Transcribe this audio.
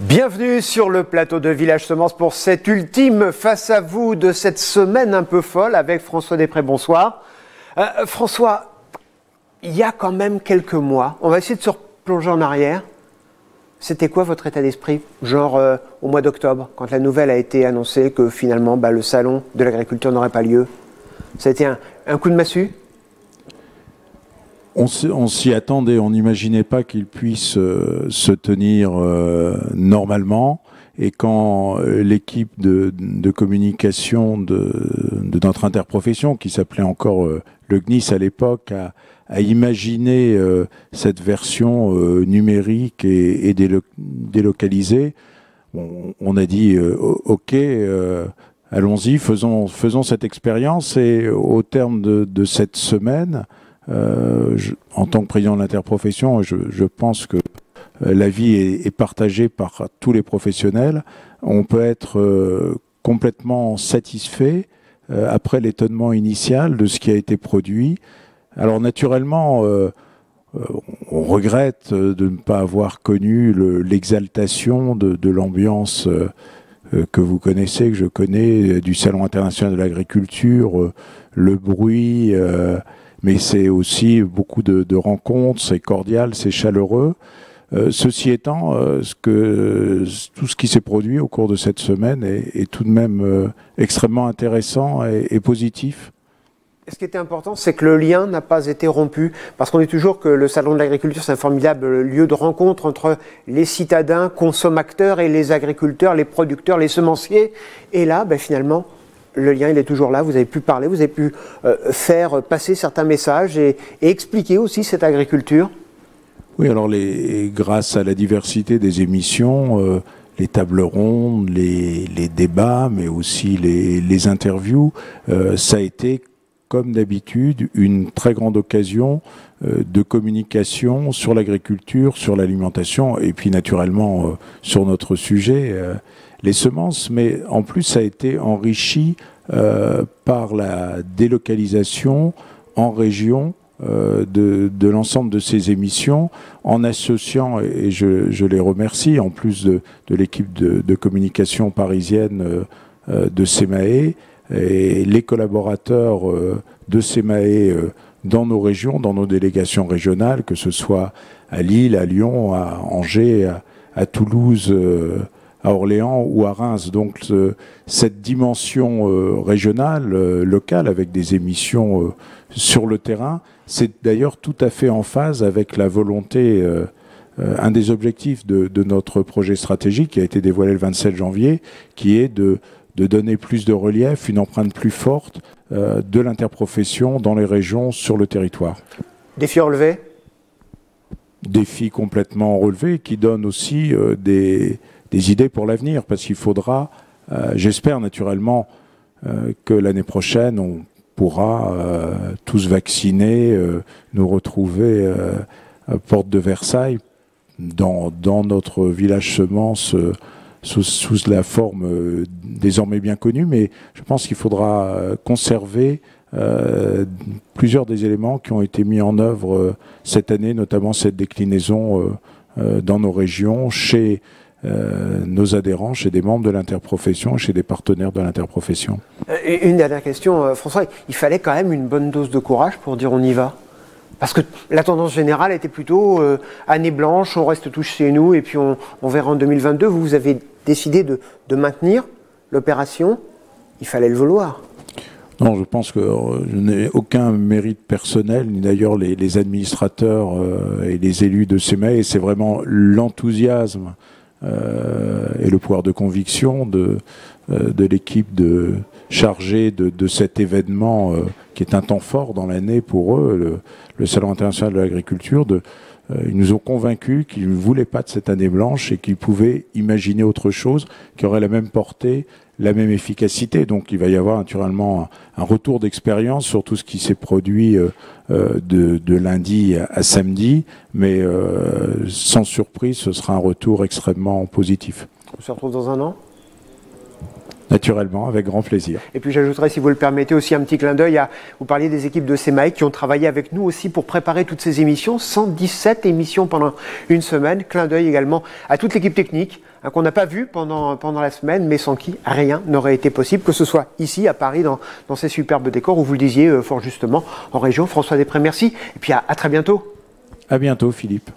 Bienvenue sur le plateau de Village Semences pour cette ultime face à vous de cette semaine un peu folle avec François Després. Bonsoir. François, il y a quand même quelques mois, on va essayer de se replonger en arrière. C'était quoi votre état d'esprit, genre au mois d'octobre, quand la nouvelle a été annoncée que finalement le salon de l'agriculture n'aurait pas lieu? Ça a été un coup de massue? On s'y attendait, on n'imaginait pas qu'il puisse se tenir normalement. Et quand l'équipe de communication de notre interprofession, qui s'appelait encore le GNIS à l'époque, a imaginé cette version numérique et délocalisée, on a dit ok, allons-y, faisons cette expérience. Et au terme de cette semaine, en tant que président de l'interprofession, je pense que l'avis est partagé par tous les professionnels. On peut être complètement satisfait après l'étonnement initial de ce qui a été produit. Alors naturellement, on regrette de ne pas avoir connu l'exaltation de l'ambiance que vous connaissez, que je connais, du Salon international de l'agriculture, le bruit, mais c'est aussi beaucoup de rencontres, c'est cordial, c'est chaleureux. Ceci étant, tout ce qui s'est produit au cours de cette semaine est tout de même extrêmement intéressant et positif. Ce qui était important, c'est que le lien n'a pas été rompu, parce qu'on dit toujours que le Salon de l'agriculture, c'est un formidable lieu de rencontre entre les citadins, consommateurs et les agriculteurs, les producteurs, les semenciers. Et là, finalement, le lien, il est toujours là. Vous avez pu parler, vous avez pu faire passer certains messages et expliquer aussi cette agriculture. Oui, alors grâce à la diversité des émissions, les tables rondes, les débats, mais aussi les interviews, ça a été, comme d'habitude, une très grande occasion de communication sur l'agriculture, sur l'alimentation, et puis naturellement sur notre sujet, les semences. Mais en plus, ça a été enrichi par la délocalisation en région de l'ensemble de ces émissions, en associant, et je les remercie, en plus de l'équipe de communication parisienne de SEMAE, et les collaborateurs de SEMAE dans nos régions, dans nos délégations régionales, que ce soit à Lille, à Lyon, à Angers, à Toulouse, à Orléans ou à Reims. Donc cette dimension régionale, locale, avec des émissions sur le terrain, c'est d'ailleurs tout à fait en phase avec la volonté, un des objectifs de notre projet stratégique qui a été dévoilé le 27 janvier, qui est de donner plus de relief, une empreinte plus forte de l'interprofession dans les régions, sur le territoire. Défi relevé? Défi complètement relevé, qui donne aussi des idées pour l'avenir, parce qu'il faudra, j'espère naturellement, que l'année prochaine, on pourra tous vacciner, nous retrouver porte de Versailles, dans notre village semence, sous la forme désormais bien connue, mais je pense qu'il faudra conserver plusieurs des éléments qui ont été mis en œuvre cette année, notamment cette déclinaison dans nos régions, chez nos adhérents, chez des membres de l'interprofession, chez des partenaires de l'interprofession. Une dernière question, François, il fallait quand même une bonne dose de courage pour dire on y va? Parce que la tendance générale était plutôt année blanche, on reste tous chez nous et puis on verra en 2022. Vous avez décidé de maintenir l'opération, il fallait le vouloir. Non, je pense que je n'ai aucun mérite personnel, ni d'ailleurs les administrateurs et les élus de SEMAE, et c'est vraiment l'enthousiasme et le pouvoir de conviction de l'équipe chargée de cet événement qui est un temps fort dans l'année pour eux, le Salon international de l'agriculture, ils nous ont convaincus qu'ils ne voulaient pas de cette année blanche et qu'ils pouvaient imaginer autre chose qui aurait la même portée, la même efficacité. Donc il va y avoir naturellement un retour d'expérience sur tout ce qui s'est produit de lundi à samedi, mais sans surprise, ce sera un retour extrêmement positif. On se retrouve dans un an ? Naturellement, avec grand plaisir. Et puis j'ajouterais, si vous le permettez, aussi un petit clin d'œil à... Vous parliez des équipes de CMAEC qui ont travaillé avec nous aussi pour préparer toutes ces émissions. 117 émissions pendant une semaine. Clin d'œil également à toute l'équipe technique qu'on n'a pas vue pendant la semaine, mais sans qui rien n'aurait été possible, que ce soit ici, à Paris, dans ces superbes décors, où vous le disiez fort justement, en région. François Després, merci. Et puis à très bientôt. À bientôt, Philippe.